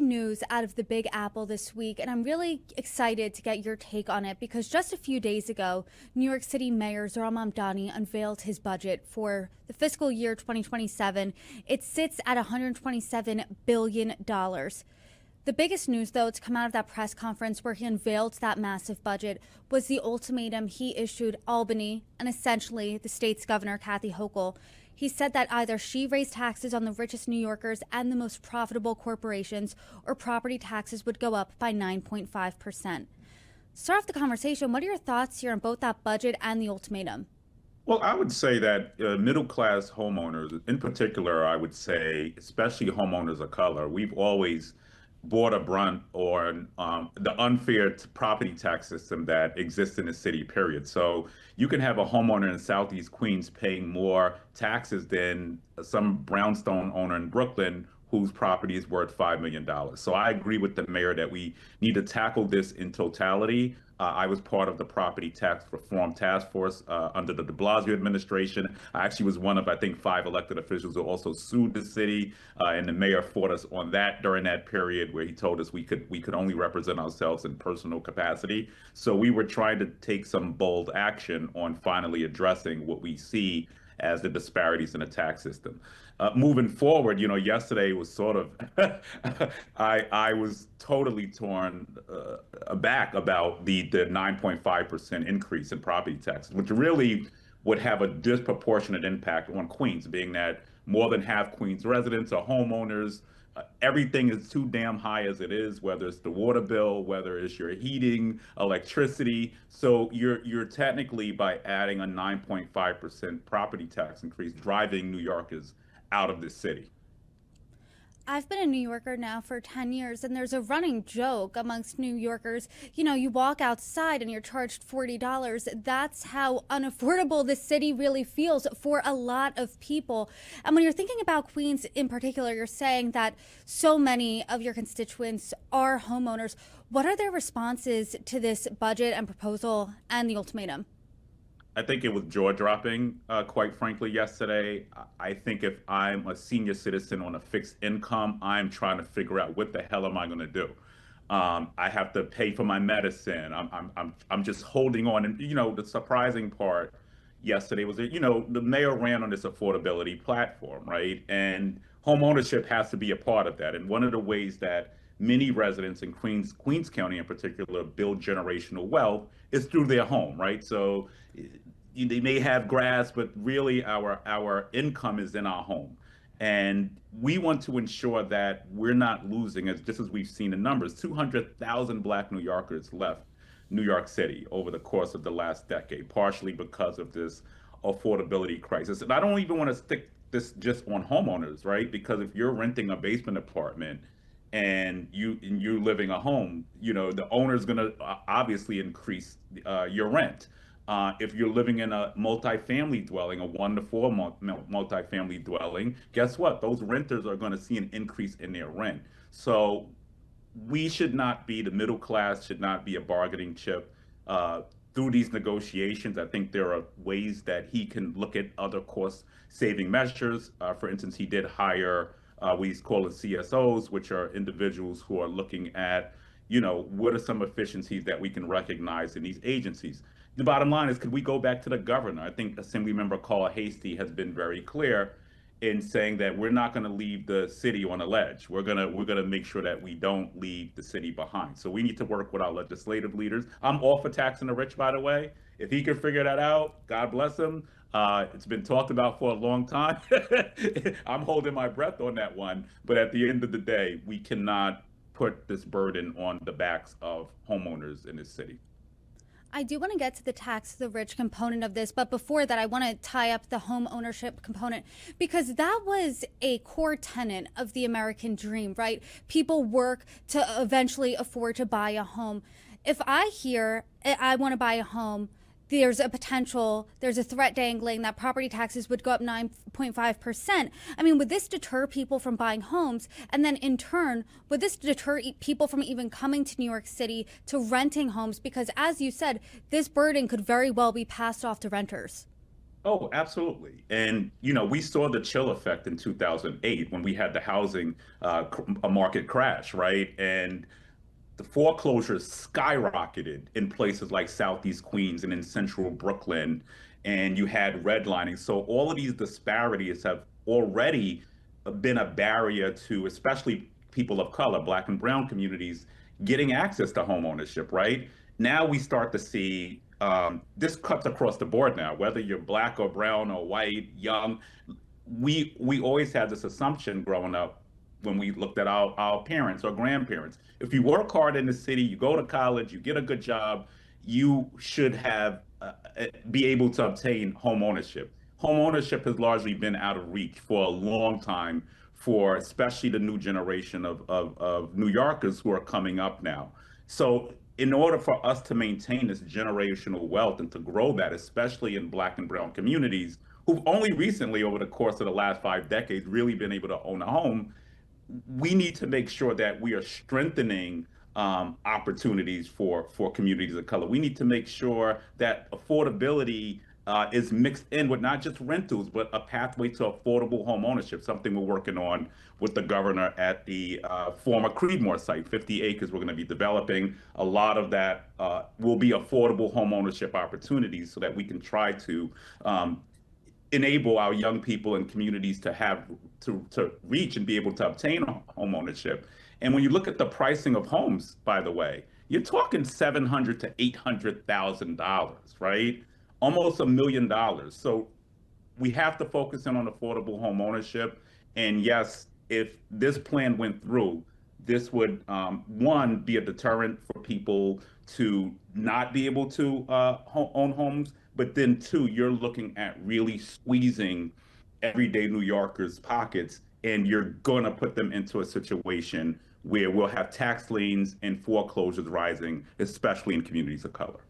news out of the Big Apple this week, and I'm really excited to get your take on it because just a few days ago, New York City Mayor Zohran Mamdani unveiled his budget for the fiscal year 2027. It sits at $127 billion. The biggest news, though, to come out of that press conference where he unveiled that massive budget was the ultimatum he issued Albany and essentially the state's governor, Kathy Hochul. He said that either she raised taxes on the richest New Yorkers and the most profitable corporations, or property taxes would go up by 9.5%. Start off the conversation. What are your thoughts here on both that budget and the ultimatum? Well, I would say that middle-class homeowners, in particular, I would say, especially homeowners of color, we've always bore the brunt or the unfair property tax system that exists in the city, period. So you can have a homeowner in Southeast Queens paying more taxes than some brownstone owner in Brooklyn whose property is worth $5 million. So I agree with the mayor that we need to tackle this in totality. I was part of the property tax reform task force under the de Blasio administration. I actually was one of, I think, 5 elected officials who also sued the city, and the mayor fought us on that during that period where he told us we could only represent ourselves in personal capacity. So we were trying to take some bold action on finally addressing what we see as the disparities in the tax system. Moving forward, yesterday was sort of, I was totally torn aback about the 9.5% increase in property taxes, which really would have a disproportionate impact on Queens, being that more than half Queens residents are homeowners. Everything is too damn high as it is, whether it's the water bill, whether it's your heating, electricity. So you're technically, by adding a 9.5% property tax increase, driving New Yorkers out of the city. I've been a New Yorker now for 10 years, and there's a running joke amongst New Yorkers. You walk outside and you're charged $40. That's how unaffordable this city really feels for a lot of people. And when you're thinking about Queens in particular, you're saying that so many of your constituents are homeowners. What are their responses to this budget and proposal and the ultimatum? I think it was jaw-dropping, quite frankly, yesterday. I think if I'm a senior citizen on a fixed income, I'm trying to figure out what the hell am I going to do. I have to pay for my medicine. I'm just holding on. And the surprising part yesterday was that the mayor ran on this affordability platform, right? And home ownership has to be a part of that. And one of the ways that many residents in Queens County in particular build generational wealth is through their home, right? So they may have grass, but really our income is in our home. And we want to ensure that we're not losing, just as we've seen in numbers, 200,000 Black New Yorkers left New York City over the course of the last decade, partially because of this affordability crisis. And I don't even want to stick this just on homeowners, right? Because if you're renting a basement apartment and you're living a home, the owner's going to obviously increase your rent. If you're living in a multifamily dwelling, a 1 to 4 multifamily dwelling, guess what? Those renters are going to see an increase in their rent. So we should not be, the middle class should not be a bargaining chip through these negotiations. I think there are ways that he can look at other cost saving measures. For instance, he did hire we call it CSOs, which are individuals who are looking at, what are some efficiencies that we can recognize in these agencies. The bottom line is, could we go back to the governor? I think Assemblymember Carl Hastie has been very clear in saying that we're not going to leave the city on a ledge. We're gonna make sure that we don't leave the city behind. So we need to work with our legislative leaders. I'm all for taxing the rich, by the way. If he can figure that out, God bless him. It's been talked about for a long time. I'm holding my breath on that one. But at the end of the day, we cannot put this burden on the backs of homeowners in this city. I do want to get to the tax the rich component of this, but before that, I want to tie up the home ownership component, because that was a core tenet of the American dream, right? People work to eventually afford to buy a home. If I hear I want to buy a home, there's a threat dangling that property taxes would go up 9.5%. I mean, would this deter people from buying homes? And then in turn, would this deter people from even coming to New York City to renting homes? Because as you said, this burden could very well be passed off to renters. Oh, absolutely. And, we saw the chill effect in 2008 when we had the housing market crash, right? And the foreclosures skyrocketed in places like Southeast Queens and in central Brooklyn, and you had redlining. So all of these disparities have already been a barrier to, especially people of color, Black and Brown communities, getting access to home ownership, right? Now we start to see this cuts across the board now, whether you're Black or brown or white, young. We always had this assumption growing up when we looked at our parents or grandparents. If you work hard in the city, you go to college, you get a good job, you should have be able to obtain home ownership. Home ownership has largely been out of reach for a long time for especially the new generation of New Yorkers who are coming up now. So in order for us to maintain this generational wealth and to grow that, especially in Black and Brown communities, who've only recently, over the course of the last 5 decades, really been able to own a home, we need to make sure that we are strengthening opportunities for communities of color. We need to make sure that affordability is mixed in with not just rentals, but a pathway to affordable home ownership, something we're working on with the governor at the former Creedmoor site. 50 acres we're going to be developing. A lot of that will be affordable home ownership opportunities so that we can try to enable our young people and communities to have to reach and be able to obtain home ownership. And when you look at the pricing of homes, by the way, you're talking $700,000 to $800,000, right? Almost $1 million. So we have to focus in on affordable home ownership. And yes, if this plan went through, this would one, be a deterrent for people to not be able to own homes, but then two, you're looking at really squeezing everyday New Yorkers' pockets, and you're going to put them into a situation where we'll have tax liens and foreclosures rising, especially in communities of color.